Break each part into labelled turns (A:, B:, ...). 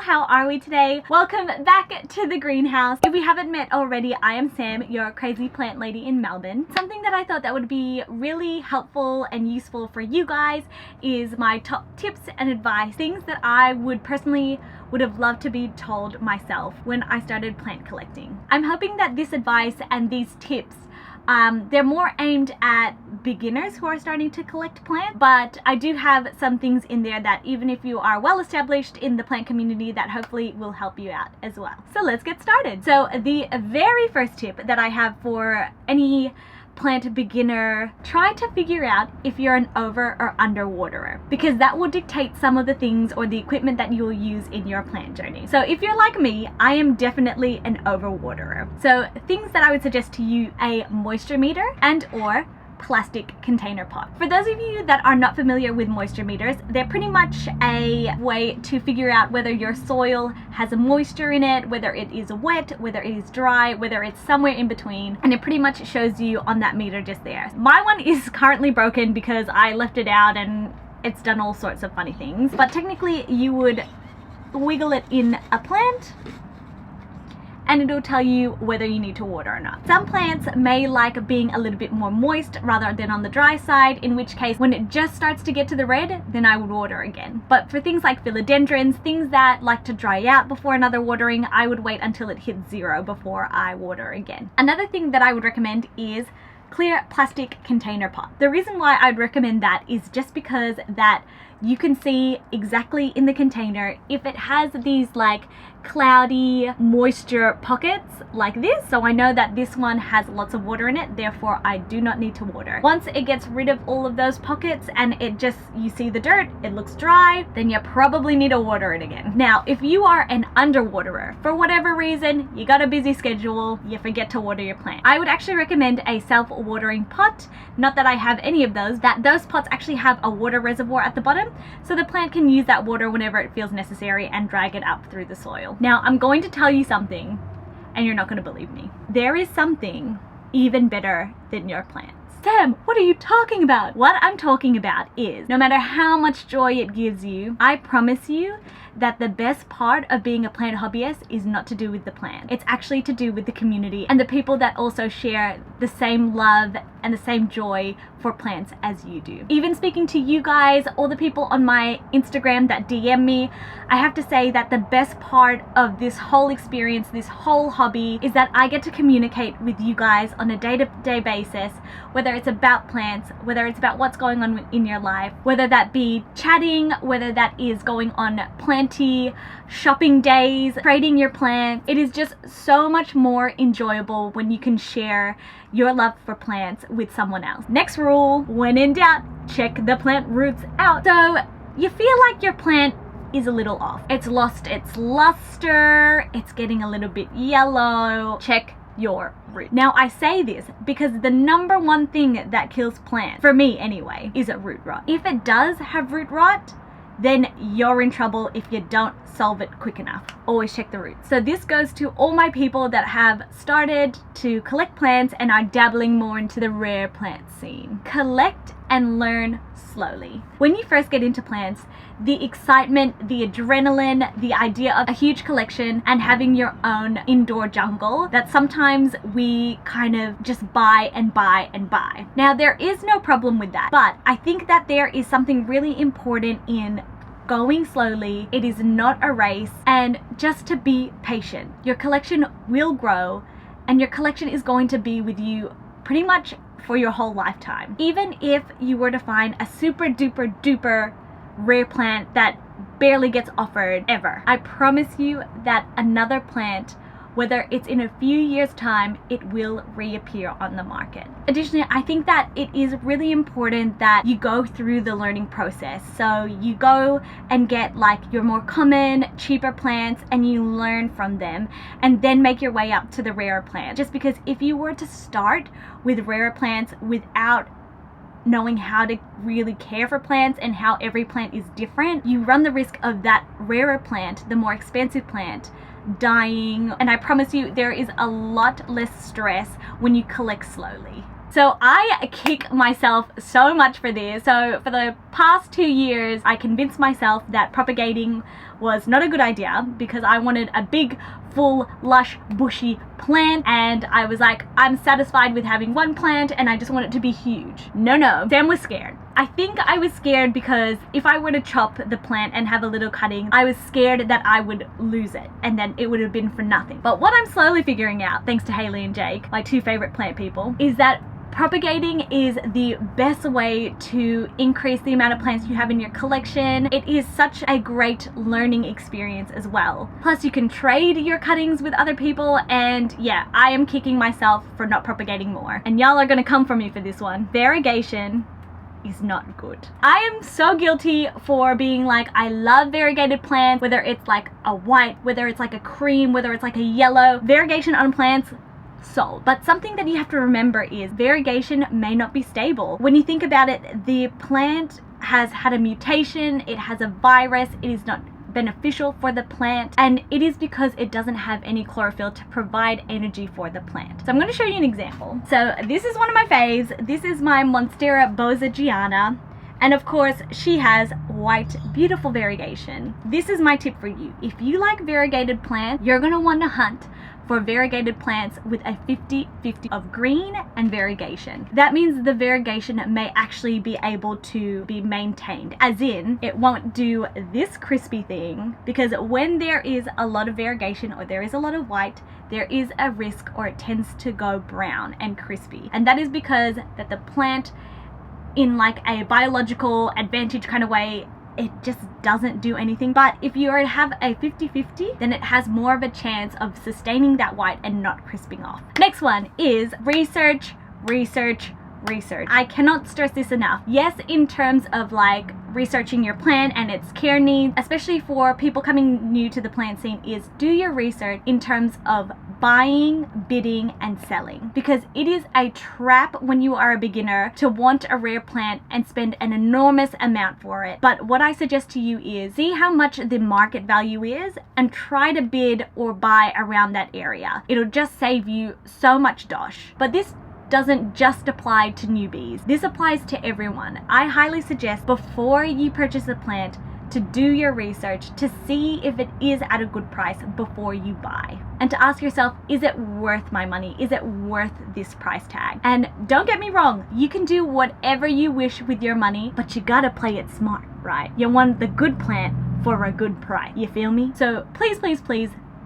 A: how are we today? Welcome back to the greenhouse. If we haven't met already, I am Sam, your crazy plant lady in Melbourne. Something that I thought that would be really helpful and useful for you guys is my top tips and advice, things that I would have loved to be told myself when I started plant collecting. I'm hoping that this advice and these tips they're more aimed at beginners who are starting to collect plants, but I do have some things in there that even if you are well established in the plant community, that hopefully will help you out as well. So let's get started. So the very first tip that I have for any plant beginner, try to figure out if you're an over or under waterer, because that will dictate some of the things or the equipment that you'll use in your plant journey. So if you're like me, I am definitely an over waterer. So things that I would suggest to you: a moisture meter and or plastic container pot. For those of you that are not familiar with moisture meters, they're pretty much a way to figure out whether your soil has a moisture in it, whether it is wet, whether it is dry, whether it's somewhere in between, and it pretty much shows you on that meter just there. My one is currently broken because I left it out and it's done all sorts of funny things, but technically you would wiggle it in a plant and it'll tell you whether you need to water or not. Some plants may like being a little bit more moist rather than on the dry side, in which case when it just starts to get to the red, then I would water again. But for things like philodendrons, things that like to dry out before another watering, I would wait until it hits 0 before I water again. Another thing that I would recommend is clear plastic container pot. The reason why I'd recommend that is just because that you can see exactly in the container if it has these like cloudy moisture pockets like this. So I know that this one has lots of water in it, therefore I do not need to water. Once it gets rid of all of those pockets and you see the dirt, it looks dry, then you probably need to water it again. Now, if you are an underwaterer, for whatever reason, you got a busy schedule, you forget to water your plant, I would actually recommend a self-watering pot. Not that I have any of those, that those pots actually have a water reservoir at the bottom, so the plant can use that water whenever it feels necessary and drag it up through the soil. Now, I'm going to tell you something, and you're not going to believe me. There is something even better than your plants. Sam, what are you talking about? What I'm talking about is, no matter how much joy it gives you, I promise you that the best part of being a plant hobbyist is not to do with the plant. It's actually to do with the community and the people that also share the same love and the same joy for plants as you do. Even speaking to you guys, all the people on my Instagram that DM me, I have to say that the best part of this whole experience, this whole hobby, is that I get to communicate with you guys on a day-to-day basis, whether it's about plants, whether it's about what's going on in your life, whether that be chatting, whether that is going on Planty shopping days, trading your plants. It is just so much more enjoyable when you can share your love for plants with someone else. Next rule, when in doubt, check the plant roots out. So you feel like your plant is a little off. It's lost its luster, it's getting a little bit yellow. Check your root. Now, I say this because the number one thing that kills plants, for me anyway, is a root rot. If it does have root rot, then you're in trouble if you don't solve it quick enough. Always check the roots. So this goes to all my people that have started to collect plants and are dabbling more into the rare plant scene. Collect and learn slowly. When you first get into plants, the excitement, the adrenaline, the idea of a huge collection and having your own indoor jungle, that sometimes we kind of just buy and buy and buy. Now, there is no problem with that, but I think that there is something really important in going slowly. It is not a race, and just to be patient. Your collection will grow and your collection is going to be with you pretty much for your whole lifetime. Even if you were to find a super duper duper rare plant that barely gets offered ever, I promise you that another plant, whether it's in a few years' time, it will reappear on the market. Additionally, I think that it is really important that you go through the learning process. So you go and get like your more common, cheaper plants and you learn from them and then make your way up to the rarer plants. Just because if you were to start with rarer plants without knowing how to really care for plants and how every plant is different, you run the risk of that rarer plant, the more expensive plant, dying. And I promise you, there is a lot less stress when you collect slowly. So I kick myself so much for this. So for the past 2 years, I convinced myself that propagating was not a good idea because I wanted a big, full, lush, bushy plant, and I was like, I'm satisfied with having one plant and I just want it to be huge. No, Sam was scared. I think I was scared because if I were to chop the plant and have a little cutting, I was scared that I would lose it and then it would have been for nothing. But what I'm slowly figuring out, thanks to Haley and Jake, my 2 favorite plant people, is that propagating is the best way to increase the amount of plants you have in your collection. It is such a great learning experience as well. Plus you can trade your cuttings with other people, and yeah, I am kicking myself for not propagating more. And y'all are gonna come for me for this one. Variegation is not good. I am so guilty for being like, I love variegated plants, whether it's like a white, whether it's like a cream, whether it's like a yellow. Variegation on plants, sold. But something that you have to remember is variegation may not be stable. When you think about it, the plant has had a mutation, it has a virus, it is not beneficial for the plant, and it is because it doesn't have any chlorophyll to provide energy for the plant. So I'm going to show you an example. So this is one of my faves. This is my Monstera Bozzigiana. And of course, she has white, beautiful variegation. This is my tip for you. If you like variegated plants, you're gonna want to hunt for variegated plants with a 50-50 of green and variegation. That means the variegation may actually be able to be maintained, as in it won't do this crispy thing, because when there is a lot of variegation or there is a lot of white, there is a risk, or it tends to go brown and crispy. And that is because that the plant, in like a biological advantage kind of way, it just doesn't do anything. But if you have a 50-50, then it has more of a chance of sustaining that white and not crisping off. Next one is research. I cannot stress this enough. Yes, in terms of like researching your plant and its care needs, especially for people coming new to the plant scene, is do your research in terms of buying, bidding, and selling, because it is a trap when you are a beginner to want a rare plant and spend an enormous amount for it. But what I suggest to you is see how much the market value is and try to bid or buy around that area. It'll just save you so much dosh. But this doesn't just apply to newbies. This applies to everyone. I highly suggest before you purchase a plant to do your research to see if it is at a good price before you buy, and to ask yourself, is it worth my money? Is it worth this price tag? And don't get me wrong, you can do whatever you wish with your money, but you gotta play it smart, right? You want the good plant for a good price. You feel me? So please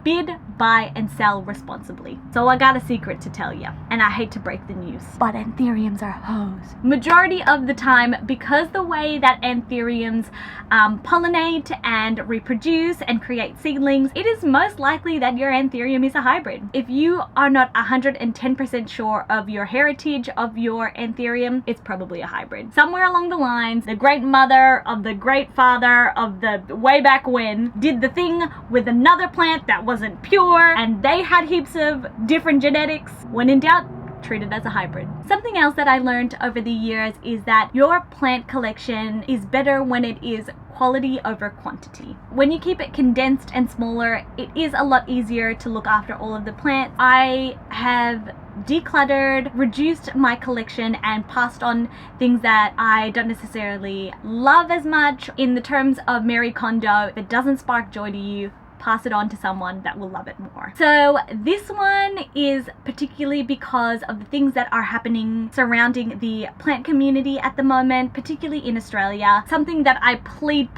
A: bid, buy, and sell responsibly. So I got a secret to tell you, and I hate to break the news, but Anthuriums are hoes. Majority of the time, because the way that Anthuriums pollinate and reproduce and create seedlings, it is most likely that your Anthurium is a hybrid. If you are not 110% sure of your heritage of your Anthurium, it's probably a hybrid. Somewhere along the lines, the great mother of the great father of the way back when did the thing with another plant that wasn't pure, and they had heaps of different genetics. When in doubt, treat it as a hybrid. Something else that I learned over the years is that your plant collection is better when it is quality over quantity. When you keep it condensed and smaller, it is a lot easier to look after all of the plants. I have decluttered, reduced my collection, and passed on things that I don't necessarily love as much. In the terms of Marie Kondo, if it doesn't spark joy to you, pass it on to someone that will love it more. So this one is particularly because of the things that are happening surrounding the plant community at the moment, particularly in Australia. Something that I plead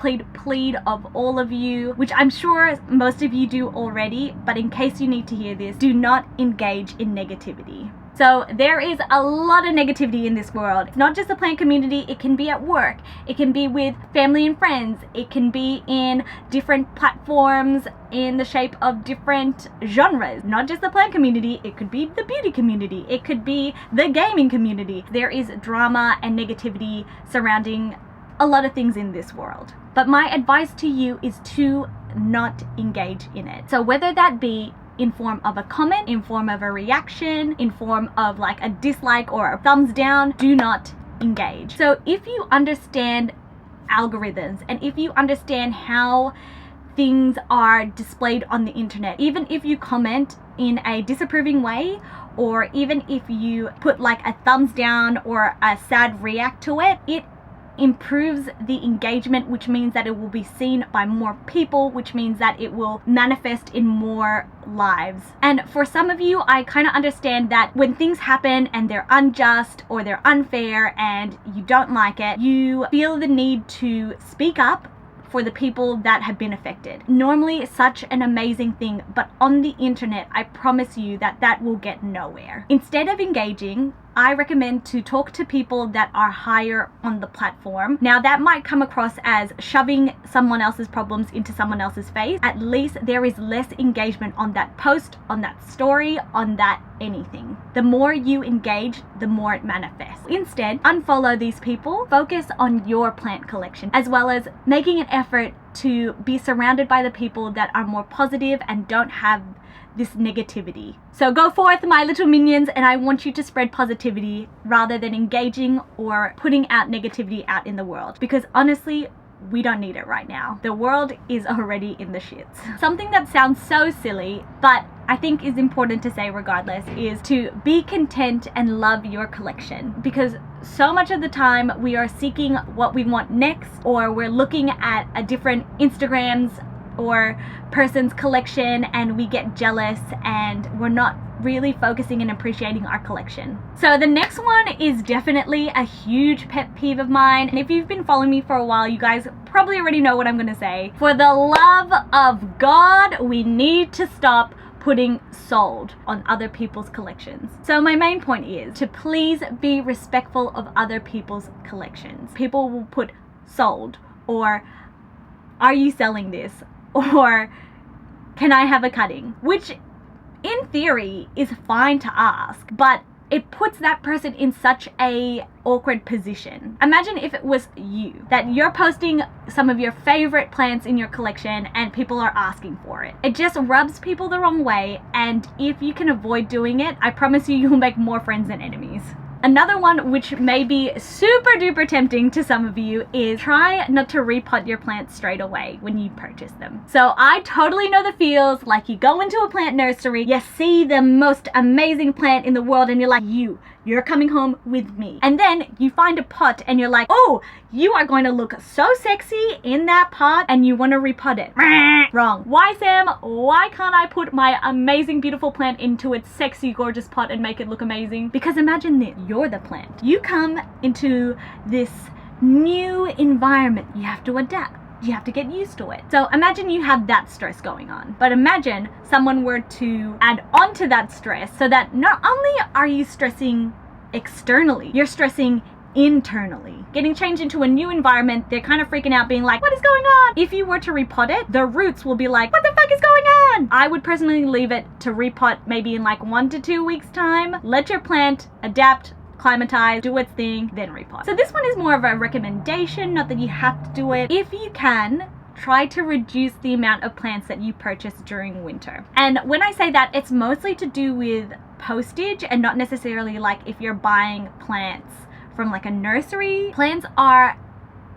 A: of all of you, which I'm sure most of you do already, but in case you need to hear this, do not engage in negativity. So there is a lot of negativity in this world. It's not just the plant community, it can be at work, it can be with family and friends, it can be in different platforms in the shape of different genres. Not just the plant community, it could be the beauty community, it could be the gaming community. There is drama and negativity surrounding a lot of things in this world. But my advice to you is to not engage in it. So whether that be in form of a comment, in form of a reaction, in form of like a dislike or a thumbs down, do not engage. So if you understand algorithms and if you understand how things are displayed on the internet, even if you comment in a disapproving way or even if you put like a thumbs down or a sad react to it, it improves the engagement, which means that it will be seen by more people, which means that it will manifest in more lives. And for some of you, I kind of understand that when things happen and they're unjust or they're unfair and you don't like it, you feel the need to speak up for the people that have been affected. Normally such an amazing thing, but on the internet, I promise you that that will get nowhere. Instead of engaging, I recommend to talk to people that are higher on the platform. Now that might come across as shoving someone else's problems into someone else's face. At least there is less engagement on that post, on that story, on that anything. The more you engage, the more it manifests. Instead, unfollow these people, focus on your plant collection, as well as making an effort to be surrounded by the people that are more positive and don't have this negativity. So go forth, my little minions, and I want you to spread positivity rather than engaging or putting out negativity out in the world, because honestly, we don't need it right now. The world is already in the shits. Something that sounds so silly, but I think is important to say regardless, is to be content and love your collection, because so much of the time we are seeking what we want next, or we're looking at a different Instagrams or person's collection and we get jealous and we're not really focusing and appreciating our collection. So the next one is definitely a huge pet peeve of mine, and if you've been following me for a while, you guys probably already know what I'm gonna say. For the love of God, we need to stop putting sold on other people's collections. So my main point is to please be respectful of other people's collections. People will put sold, or are you selling this, or can I have a cutting, which in theory is fine to ask, but it puts that person in such a awkward position. Imagine if it was you, that you're posting some of your favorite plants in your collection and people are asking for it. It just rubs people the wrong way, and if you can avoid doing it, I promise you, you'll make more friends than enemies. Another one which may be super duper tempting to some of you is try not to repot your plants straight away when you purchase them. So I totally know the feels, like you go into a plant nursery, you see the most amazing plant in the world and you're like, you're coming home with me. And then you find a pot and you're like, oh, you are going to look so sexy in that pot and you want to repot it. Wrong. Why, Sam? Why can't I put my amazing, beautiful plant into its sexy, gorgeous pot and make it look amazing? Because imagine this, you're the plant. You come into this new environment. You have to adapt. You have to get used to it. So imagine you have that stress going on. But imagine someone were to add on to that stress, so that not only are you stressing externally, you're stressing internally. Getting changed into a new environment, they're kind of freaking out, being like, what is going on? If you were to repot it, the roots will be like, what the fuck is going on? I would personally leave it to repot maybe in like 1 to 2 weeks time. Let your plant adapt, climatize, do its thing, then repot. So this one is more of a recommendation, not that you have to do it. If you can, try to reduce the amount of plants that you purchase during winter. And when I say that, it's mostly to do with postage and not necessarily like if you're buying plants from like a nursery. Plants are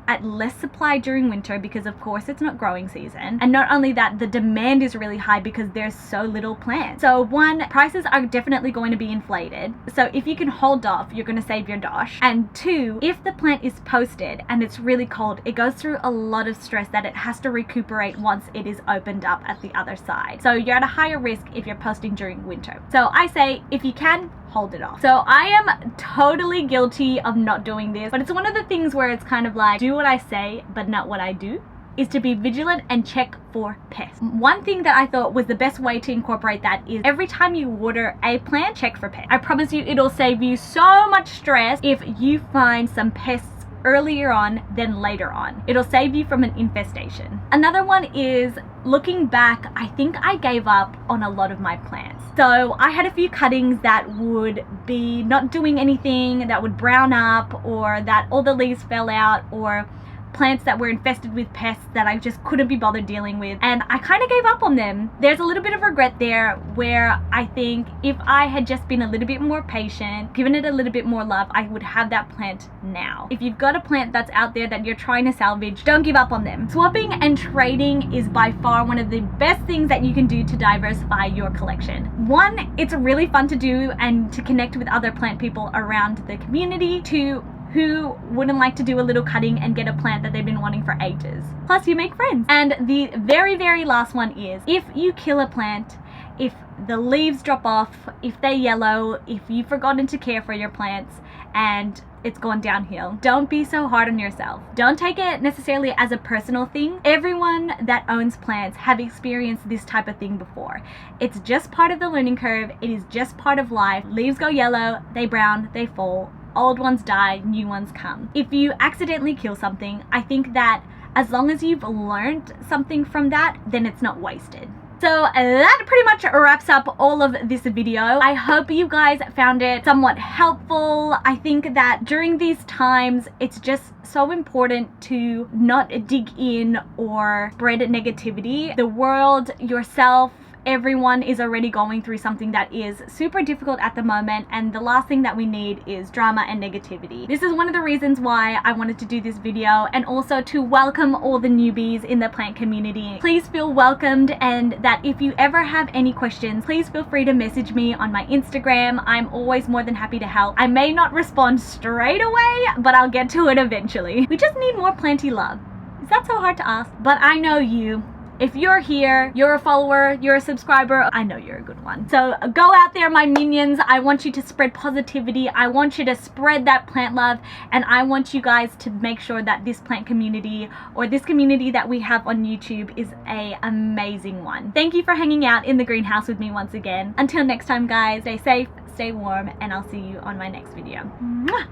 A: at less supply during winter because of course it's not growing season, and not only that, the demand is really high because there's so little plants. So one, prices are definitely going to be inflated, so if you can hold off, you're going to save your dosh. And two, if the plant is posted and it's really cold, it goes through a lot of stress that it has to recuperate once it is opened up at the other side. So you're at a higher risk if you're posting during winter. So I say, if you can, hold it off. So I am totally guilty of not doing this, but it's one of the things where it's kind of like, do what I say but not what I do, is to be vigilant and check for pests. One thing that I thought was the best way to incorporate that is every time you water a plant, check for pests. I promise you, it'll save you so much stress if you find some pests earlier on than later on. It'll save you from an infestation. Another one is, looking back, I think I gave up on a lot of my plants. So I had a few cuttings that would be not doing anything, that would brown up, or that all the leaves fell out, or plants that were infested with pests that I just couldn't be bothered dealing with, and I kind of gave up on them. There's a little bit of regret there, where I think if I had just been a little bit more patient, given it a little bit more love, I would have that plant now. If you've got a plant that's out there that you're trying to salvage, don't give up on them. Swapping and trading is by far one of the best things that you can do to diversify your collection. One, it's really fun to do and to connect with other plant people around the community. Two, who wouldn't like to do a little cutting and get a plant that they've been wanting for ages? Plus, you make friends. And the very, very last one is, if you kill a plant, if the leaves drop off, if they yellow, if you've forgotten to care for your plants and it's gone downhill, don't be so hard on yourself. Don't take it necessarily as a personal thing. Everyone that owns plants have experienced this type of thing before. It's just part of the learning curve. It is just part of life. Leaves go yellow, they brown, they fall. Old ones die, new ones come. If you accidentally kill something, I think that as long as you've learned something from that, then it's not wasted. So that pretty much wraps up all of this video. I hope you guys found it somewhat helpful. I think that during these times, it's just so important to not dig in or spread negativity. The world, yourself, everyone is already going through something that is super difficult at the moment, and the last thing that we need is drama and negativity. This is one of the reasons why I wanted to do this video, and also to welcome all the newbies in the plant community. Please feel welcomed, and that if you ever have any questions, please feel free to message me on my Instagram. I'm always more than happy to help. I may not respond straight away, but I'll get to it eventually. We just need more planty love. Is that so hard to ask? But I know you. If you're here, you're a follower, you're a subscriber, I know you're a good one. So go out there, my minions. I want you to spread positivity. I want you to spread that plant love, and I want you guys to make sure that this plant community, or this community that we have on YouTube, is an amazing one. Thank you for hanging out in the greenhouse with me once again. Until next time, guys, stay safe, stay warm, and I'll see you on my next video. Mwah!